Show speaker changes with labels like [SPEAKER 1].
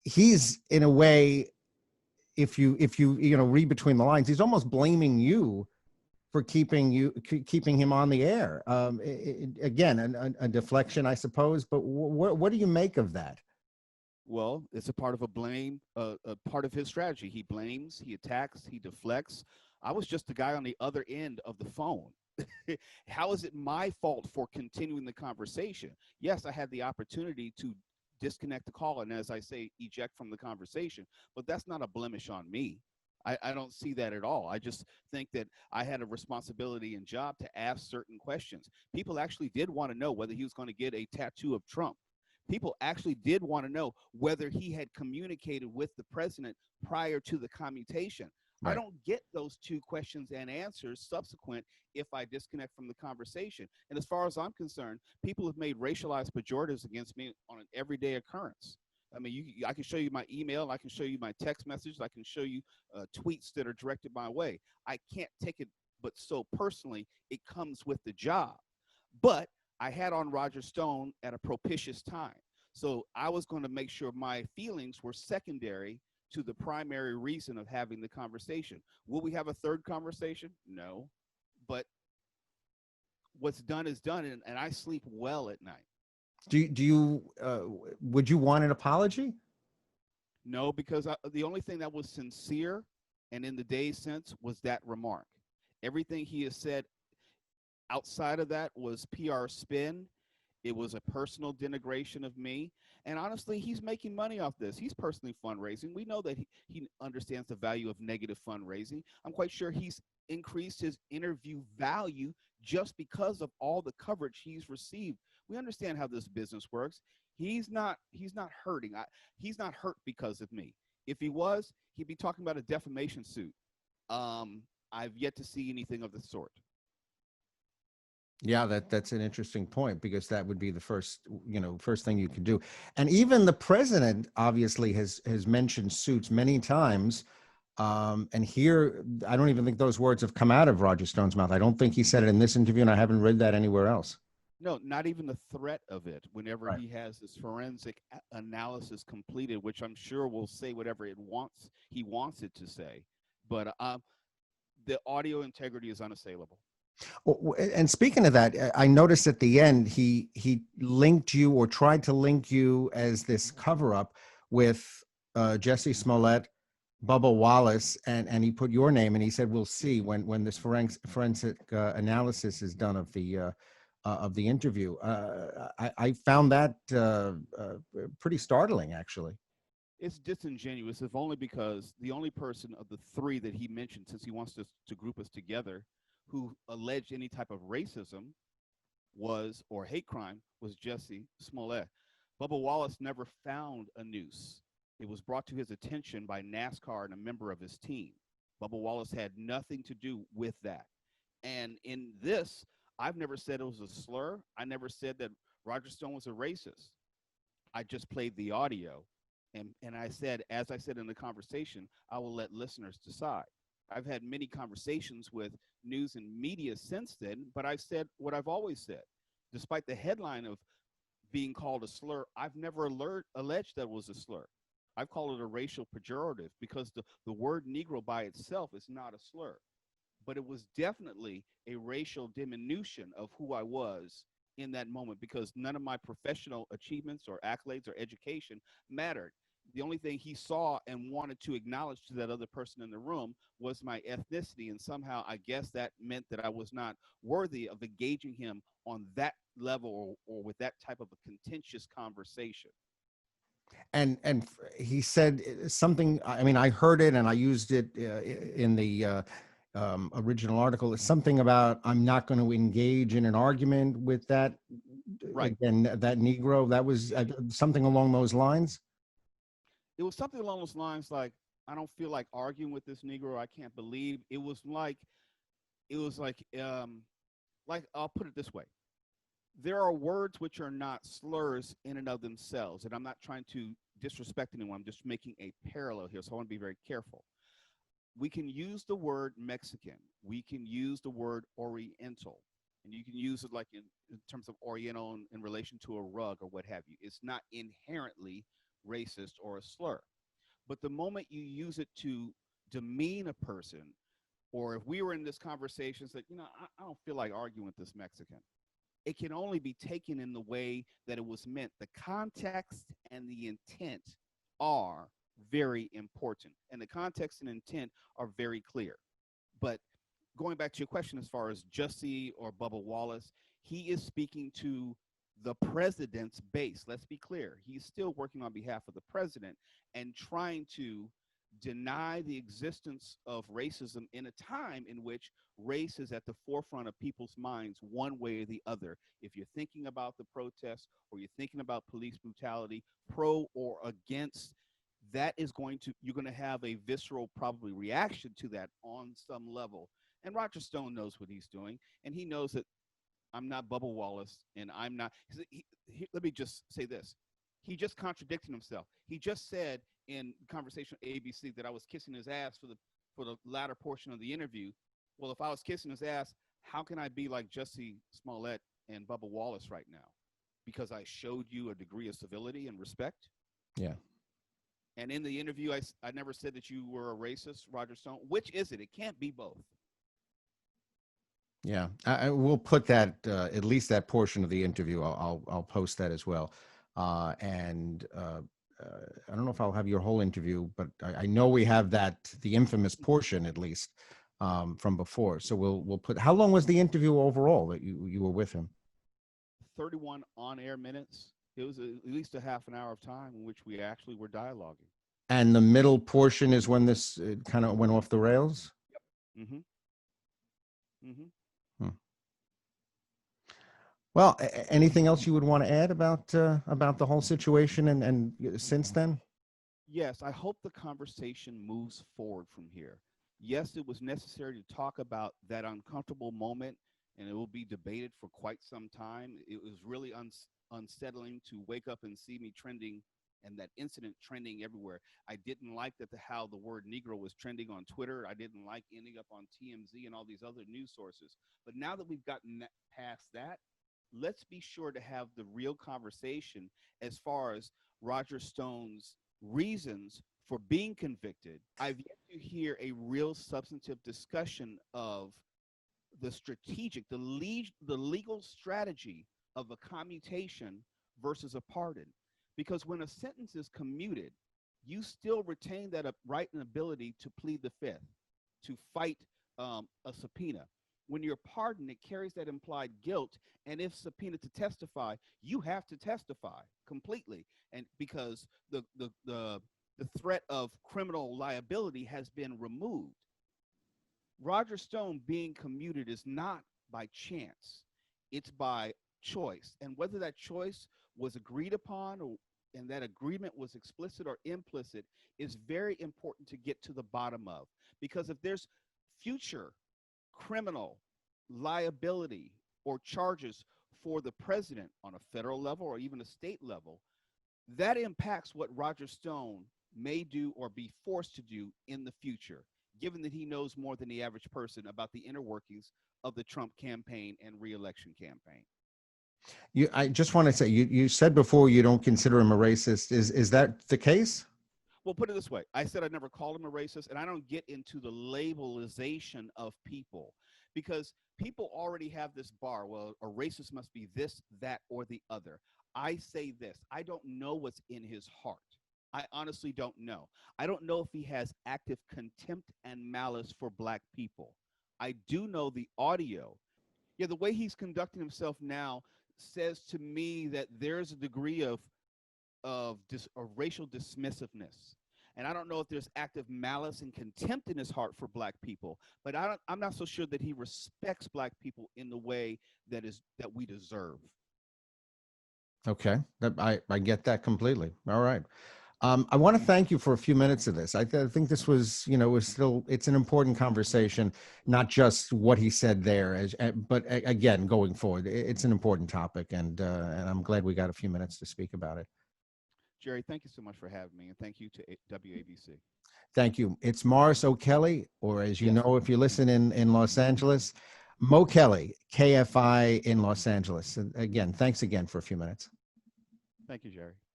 [SPEAKER 1] he's in a way, if you read between the lines, he's almost blaming you for keeping him on the air. Again, a deflection, I suppose. But what do you make of that?
[SPEAKER 2] Well, it's a part of a blame, a part of his strategy. He blames, he attacks, he deflects. I was just the guy on the other end of the phone. How is it my fault for continuing the conversation? Yes, I had the opportunity to disconnect the call and, as I say, eject from the conversation, but that's not a blemish on me. I don't see that at all. I just think that I had a responsibility and job to ask certain questions. People actually did want to know whether he was going to get a tattoo of Trump. People actually did want to know whether he had communicated with the president prior to the commutation. I
[SPEAKER 1] Right.
[SPEAKER 2] don't get those two questions and answers subsequent if I disconnect from the conversation. And as far as I'm concerned, people have made racialized pejoratives against me on an everyday occurrence. I mean, I can show you my email, I can show you my text messages, I can show you tweets that are directed my way. I can't take it, but so personally, it comes with the job. But I had on Roger Stone at a propitious time. So I was going to make sure my feelings were secondary to the primary reason of having the conversation. Will we have a third conversation? No. But what's done is done, and I sleep well at night.
[SPEAKER 1] Would you want an apology?
[SPEAKER 2] No, because the only thing that was sincere and in the days since was that remark. Everything he has said outside of that was PR spin. It was a personal denigration of me. And honestly, he's making money off this. He's personally fundraising. We know that he understands the value of negative fundraising. I'm quite sure he's increased his interview value just because of all the coverage he's received. We understand how this business works. He's not hurting. He's not hurt because of me. If he was, he'd be talking about a defamation suit. I've yet to see anything of the sort.
[SPEAKER 1] Yeah, that's an interesting point, because that would be the first thing you could do. And even the president obviously has mentioned suits many times. And here, I don't even think those words have come out of Roger Stone's mouth. I don't think he said it in this interview, and I haven't read that anywhere else.
[SPEAKER 2] No, not even the threat of it. Whenever
[SPEAKER 1] Right.
[SPEAKER 2] he has his forensic analysis completed, which I'm sure will say whatever he wants it to say, but the audio integrity is unassailable.
[SPEAKER 1] And speaking of that, I noticed at the end he linked you, or tried to link you, as this cover up with Jesse Smollett, Bubba Wallace, and he put your name, and he said, "We'll see when this forensic analysis is done of the interview." I found that pretty startling, actually.
[SPEAKER 2] It's disingenuous, if only because the only person of the three that he mentioned, since he wants to group us together, who alleged any type of racism was or hate crime was Jesse Smollett. Bubba Wallace never found a noose. It was brought to his attention by NASCAR and a member of his team. Bubba Wallace had nothing to do with that. And in this, I've never said it was a slur. I never said that Roger Stone was a racist. I just played the audio. And I said, as I said in the conversation, I will let listeners decide. I've had many conversations with news and media since then, but I've said what I've always said. Despite the headline of being called a slur, I've never alleged that it was a slur. I've called it a racial pejorative because the word Negro by itself is not a slur. But it was definitely a racial diminution of who I was in that moment, because none of my professional achievements or accolades or education mattered. The only thing he saw and wanted to acknowledge to that other person in the room was my ethnicity. And somehow I guess that meant that I was not worthy of engaging him on that level, or with that type of a contentious conversation.
[SPEAKER 1] And he said something. I mean, I heard it and I used it in the original article. It's something about, "I'm not going to engage in an argument with that."
[SPEAKER 2] Right.
[SPEAKER 1] Again, that Negro. That was something along those lines.
[SPEAKER 2] It was something along those lines like, I don't feel like arguing with this Negro. I can't believe it was like, it was like I'll put it this way. There are words which are not slurs in and of themselves. And I'm not trying to disrespect anyone. I'm just making a parallel here. So I want to be very careful. We can use the word Mexican. We can use the word Oriental. And you can use it like in terms of Oriental in relation to a rug or what have you. It's not inherently racist or a slur. But the moment you use it to demean a person, or if we were in this conversation, it's like, I don't feel like arguing with this Mexican. It can only be taken in the way that it was meant. The context and the intent are very important, and the context and intent are very clear. But going back to your question, as far as Jussie or Bubba Wallace, he is speaking to the president's base. Let's be clear. He's still working on behalf of the president and trying to deny the existence of racism in a time in which race is at the forefront of people's minds one way or the other. If you're thinking about the protests or you're thinking about police brutality, pro or against, you're going to have a visceral probably reaction to that on some level. And Roger Stone knows what he's doing, and he knows that I'm not Bubba Wallace, and I'm not. Let me just say this. He just contradicted himself. He just said in conversation with ABC that I was kissing his ass for the latter portion of the interview. Well, if I was kissing his ass, how can I be like Jussie Smollett and Bubba Wallace right now? Because I showed you a degree of civility and respect?
[SPEAKER 1] Yeah.
[SPEAKER 2] And in the interview, I never said that you were a racist, Roger Stone. Which is it? It can't be both.
[SPEAKER 1] Yeah, I will put that at least that portion of the interview. I'll post that as well. And I don't know if I'll have your whole interview, but I know we have the infamous portion at least from before. So we'll put. How long was the interview overall that you were with him?
[SPEAKER 2] 31 on-air minutes. It was at least a half an hour of time in which we actually were dialoguing.
[SPEAKER 1] And the middle portion is when this kind of went off the rails?
[SPEAKER 2] Yep. Mm-hmm. Mm-hmm.
[SPEAKER 1] Well, anything else you would want to add about the whole situation and since then?
[SPEAKER 2] Yes, I hope the conversation moves forward from here. Yes, it was necessary to talk about that uncomfortable moment, and it will be debated for quite some time. It was really unsettling to wake up and see me trending and that incident trending everywhere. I didn't like how the word Negro was trending on Twitter. I didn't like ending up on TMZ and all these other news sources. But now that we've gotten past that, let's be sure to have the real conversation as far as Roger Stone's reasons for being convicted. I've yet to hear a real substantive discussion of the legal strategy of a commutation versus a pardon. Because when a sentence is commuted, you still retain that right and ability to plead the fifth, to fight a subpoena. When you're pardoned, it carries that implied guilt. And if subpoenaed to testify, you have to testify completely. And because the threat of criminal liability has been removed. Roger Stone being commuted is not by chance. It's by choice. And whether that choice was agreed upon and that agreement was explicit or implicit is very important to get to the bottom of. Because if there's future criminal liability or charges for the president on a federal level or even a state level, that impacts what Roger Stone may do or be forced to do in the future, given that he knows more than the average person about the inner workings of the Trump campaign and re-election campaign.
[SPEAKER 1] I just want to say, you said before you don't consider him a racist. Is that the case?
[SPEAKER 2] Well, put it this way. I said I never called him a racist, and I don't get into the labelization of people because people already have this bar. Well, a racist must be this, that, or the other. I say this. I don't know what's in his heart. I honestly don't know. I don't know if he has active contempt and malice for Black people. I do know the audio. Yeah, the way he's conducting himself now says to me that there's a degree of racial dismissiveness. And I don't know if there's active malice and contempt in his heart for Black people, but I'm not so sure that he respects Black people in the way that we deserve.
[SPEAKER 1] Okay, I get that completely. All right. I want to thank you for a few minutes of this. I think this was, it's an important conversation, not just what he said there, but again, going forward, it's an important topic, and I'm glad we got a few minutes to speak about it.
[SPEAKER 2] Jerry, thank you so much for having me, and thank you to WABC.
[SPEAKER 1] Thank you. It's Morris O'Kelly, or as you know, if you listen in Los Angeles, Mo Kelly, KFI in Los Angeles. And again, thanks again for a few minutes.
[SPEAKER 2] Thank you, Jerry.